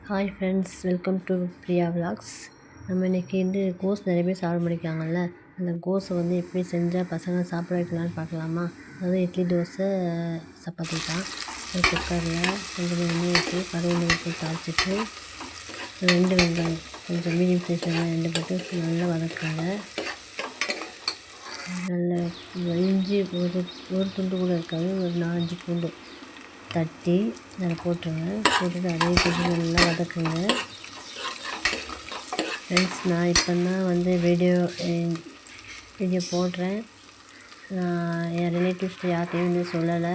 Hi friends, welcome to Priya vlogs. நம்ம இன்றைக்கி கோஸ் நிறைய பேர் சாப்பிட முடிக்காங்கல்ல, அந்த கோஸை எப்படி செஞ்சால் பசங்க சாப்பிட வைக்கலான்னு பார்க்கலாமா. அதாவது இட்லி, தோசை, சப்பாத்தி தான். ஒரு குக்கரில் கொஞ்சம் எண்ணெய் ஊற்றி கருவேப்பிலை ஊற்றி தாளிச்சிட்டு 2 வெங்காயம் கொஞ்சம் மீடியம் சைஸ் வெங்காயம் 2 போட்டு நல்லா வதக்குங்க. நல்லா இஞ்சி ஒரு துண்டு கூட இருக்காது, ஒரு 4-5 பூண்டு தட்டி அதில் போட்டுருங்க. போட்டுட்டு அதே கொஞ்சம் நல்லா வதக்குங்க. ஃப்ரெண்ட்ஸ், நான் இப்போ தான் வீடியோ போடுறேன். நான் என் ரிலேட்டிவ்ஸ் யார்கிட்டையும் சொல்லலை,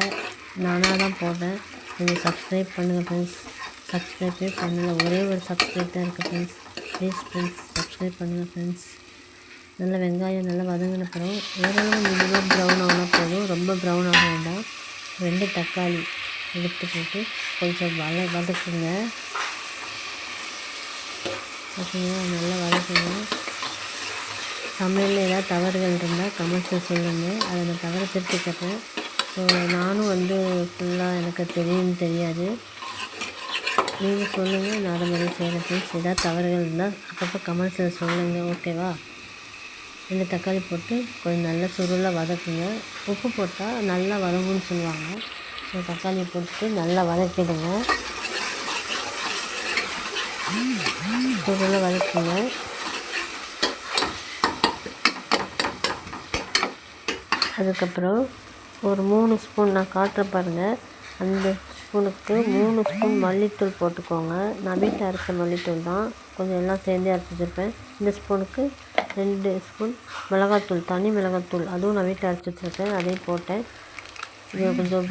நானாக தான் போடுறேன். கொஞ்சம் சப்ஸ்கிரைப் பண்ணுங்கள் ஃப்ரெண்ட்ஸ். சப்ஸ்கிரைப்பே பண்ணலை, ஒரே ஒரு சப்ஸ்கிரைப் தான் இருக்குது ஃப்ரெண்ட்ஸ். ப்ளீஸ் ஃப்ரெண்ட்ஸ், சப்ஸ்கிரைப் பண்ணுங்கள் ஃப்ரெண்ட்ஸ். நல்லா வெங்காயம் நல்லா வதங்கின அப்புறம் ஓரளவு மினிமம் ப்ரௌன் ஆனால் போதும், ரொம்ப ப்ரௌன் ஆக வேண்டாம். 2 தக்காளி எடுத்து போட்டு கொஞ்சம் வதக்குங்க. ஓகேங்களா, நல்லா வதக்குங்க. சமையலில் ஏதாவது தவறுகள் இருந்தால் கமெண்ட்ஸில் சொல்லுங்கள், அதை நான் தவறு திருத்திக்கிறேன். ஸோ நானும் ஃபுல்லாக எனக்கு தெரியாது, நீங்கள் சொல்லுங்கள், நான் அதை மாதிரி செய்கிறேன் ஃப்ரெண்ட்ஸ். ஏதாவது தவறுகள் இருந்தால் அப்பப்போ கமெண்ட்ஸில் சொல்லுங்கள், ஓகேவா. 2 தக்காளி போட்டு கொஞ்சம் நல்லா சுருளாக வதக்குங்க. உப்பு போட்டால் நல்லா வதங்குன்னு சொல்லுவாங்க. ஸோ தக்காளி போட்டு நல்லா வதக்கிடுங்க. சுருளாக வதக்குங்க. அதுக்கப்புறம் ஒரு 3 ஸ்பூன் நான் காட்டுற பாருங்கள், அந்த ஸ்பூனுக்கு 3 ஸ்பூன் மல்லித்தூள் போட்டுக்கோங்க. நான் வீட்டில் அரைச்ச மல்லித்தூள் தான், கொஞ்சம் எல்லாம் சேர்ந்தே அரைச்சி வச்சுருப்பேன். இந்த ஸ்பூனுக்கு 2 ஸ்பூன் மிளகாத்தூள், தனி மிளகாத்தூள், அதுவும் நான் வீட்டில் அரைச்சி வச்சுருக்கேன், அதையும் போட்டேன். இது கொஞ்சம்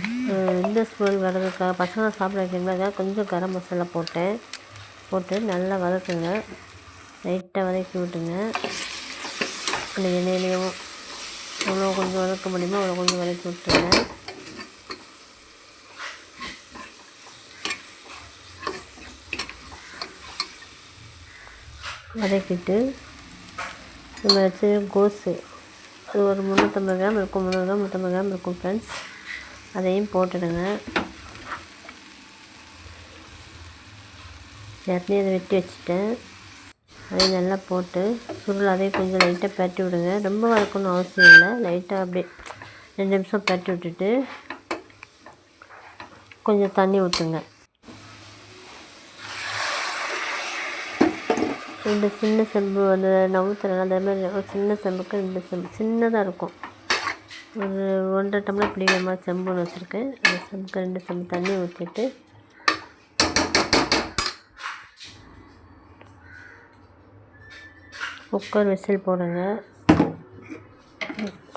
இந்த ஸ்மெல் வர்றதுக்காக, பசங்க சாப்பிட வைக்கிறதுக்காக கொஞ்சம் கரம் மசாலா போட்டு நல்லா வதக்குங்க. லைட்டாக வதக்கி விட்டுங்க. அந்த எண்ணெயிலையும் எவ்வளோ கொஞ்சம் வதக்க முடியுமோ அவ்வளோ கொஞ்சம் வதக்கி விட்டுருங்க. வதக்கிட்டு நம்ம வச்சு கோஸு, அது ஒரு 350 கிராம் இருக்கும், 350 கிராம் இருக்கும் ஃப்ரெண்ட்ஸ். அதையும் போட்டுடுங்க. ஏற்கனவே அதை வெட்டி வச்சுட்டேன், அதையும் நல்லா போட்டு சுருள் அதையும் கொஞ்சம் லைட்டாக பரட்டி விடுங்க. ரொம்ப வதக்கணும்னு அவசியம் இல்லை, லைட்டாக அப்படியே 2 நிமிஷம் பரட்டி விட்டுட்டு கொஞ்சம் தண்ணி ஊற்றுங்க. 2 சின்ன செம்பு அந்த நவுத்துறேன், அதே மாதிரி ஒரு சின்ன செம்புக்கு 2 செம்பு சின்னதாக இருக்கும், ஒரு 1.5 டம்ளர் பிடிக்கிற மாதிரி செம்புன்னு வச்சுருக்கேன். அந்த செம்புக்கு 2 செம்பு தண்ணி ஊற்றிட்டு குக்கர் விசில் போடுங்க.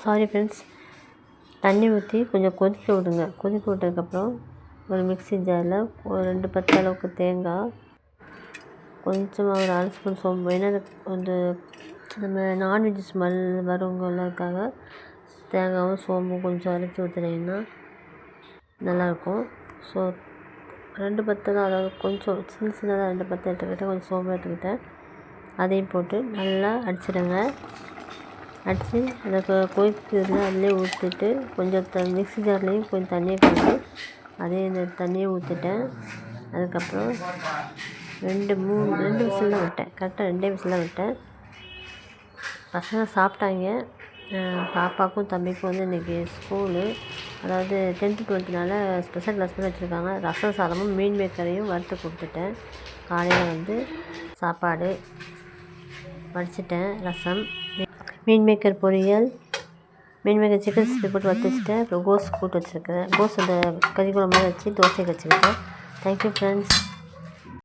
சாரி ஃப்ரெண்ட்ஸ், தண்ணி ஊற்றி கொஞ்சம் கொதிக்க விடுங்க. கொதிக்க விட்டதுக்கப்புறம் ஒரு மிக்ஸி ஜாரில் ஒரு 2 பத்து அளவுக்கு தேங்காய், கொஞ்சமாக ஒரு 1/2 ஸ்பூன் சோம்பு, ஏன்னா நம்ம நான்வெஜ் ஸ்மெல் வருவங்களுக்காக தேங்காயும் சோம்பும் கொஞ்சம் அரைச்சி ஊற்றுனீங்கன்னா நல்லாயிருக்கும். ஸோ 2 பத்து தான், அதாவது கொஞ்சம் சின்னதாக 2 பத்து எடுத்துக்கிட்டேன், கொஞ்சம் சோம்பு எடுத்துக்கிட்டேன். அதையும் போட்டு நல்லா அடிச்சிடுங்க. அடித்து அதை கொதிக்கிறதுல அதிலே ஊற்றிட்டு கொஞ்சம் மிக்ஸி ஜார்லேயும் கொஞ்சம் தண்ணியை கலந்து அதையும் இந்த தண்ணியை ஊற்றிட்டேன். அதுக்கப்புறம் 2 விசில் தான் விட்டேன், கரெக்டாக 2 விசில் தான் விட்டேன். பசங்க சாப்பிட்டாங்க. பாப்பாவுக்கும் தம்பிக்கும் இன்றைக்கி ஸ்கூலு, அதாவது 10th 12th ஸ்பெஷல் கிளாஸ் பண்ணி வச்சுருக்காங்க. ரசம் சாதமும் மீன் மேக்கரையும் வறுத்து கொடுத்துட்டேன். காலையில் சாப்பாடு வடிச்சிட்டேன், ரசம், மீன் மேக்கர் பொரியல், மீன் மேக்கர் சிக்கன் 60 போட்டு வறுத்து வச்சுட்டேன். அப்புறம் கோஸ் போட்டு வச்சுருக்கேன். கோஸ் அந்த கறி குழம்பு வச்சு தோசை வச்சுக்கிட்டேன். Thank you friends.